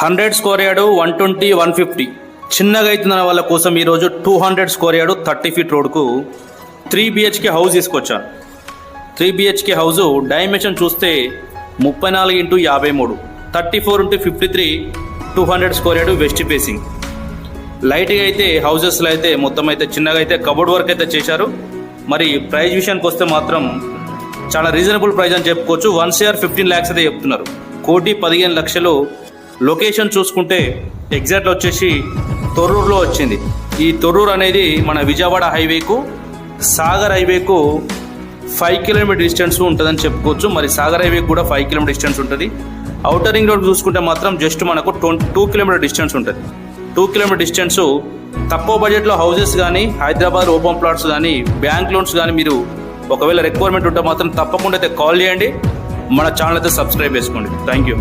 100 square yard 120, 150 చిన్నగా అవుతుందన్న వాళ్ళ కోసం ఈరోజు 200 స్క్వేర్ యార్డు 30 ఫీట్ రోడ్కు 3 BHK హౌస్ తీసుకొచ్చాను. 3 BHK హౌజు డైమెన్షన్ చూస్తే 34x53, 34x53, 200 square yard west facing. లైట్గా అయితే హౌజెస్లో అయితే మొత్తం అయితే చిన్నగా అయితే కబోర్డ్ వర్క్ అయితే చేశారు. మరి ప్రైస్ విషయానికి వస్తే మాత్రం చాలా రీజనబుల్ ప్రైస్ అని చెప్పుకోవచ్చు. 1 CR 15 lakhs అయితే చెప్తున్నారు. 1,15,00,000. లొకేషన్ చూసుకుంటే ఎగ్జాక్ట్ వచ్చేసి తొర్రూరులో వచ్చింది. ఈ తొర్రూరు అనేది మన విజయవాడ హైవేకు సాగర్ హైవేకు 5 కిలోమీటర్ డిస్టెన్స్ ఉంటుందని చెప్పుకోవచ్చు. మరి సాగర్ హైవేకి కూడా 5 కిలోమీటర్ డిస్టెన్స్ ఉంటుంది. అవుటర్ రింగ్ రోడ్ చూసుకుంటే మాత్రం జస్ట్ మనకు 2 కిలోమీటర్ డిస్టెన్స్ ఉంటుంది. 2 కిలోమీటర్ డిస్టెన్స్. తక్కువ బడ్జెట్లో హౌజెస్ కానీ, హైదరాబాద్ ఓపెన్ ప్లాట్స్ కానీ, బ్యాంక్ లోన్స్ కానీ మీరు ఒకవేళ రిక్వైర్మెంట్ ఉంటే మాత్రం తప్పకుండా అయితే కాల్ చేయండి. మన ఛానల్ అయితే సబ్స్క్రైబ్ చేసుకోండి. Thank you.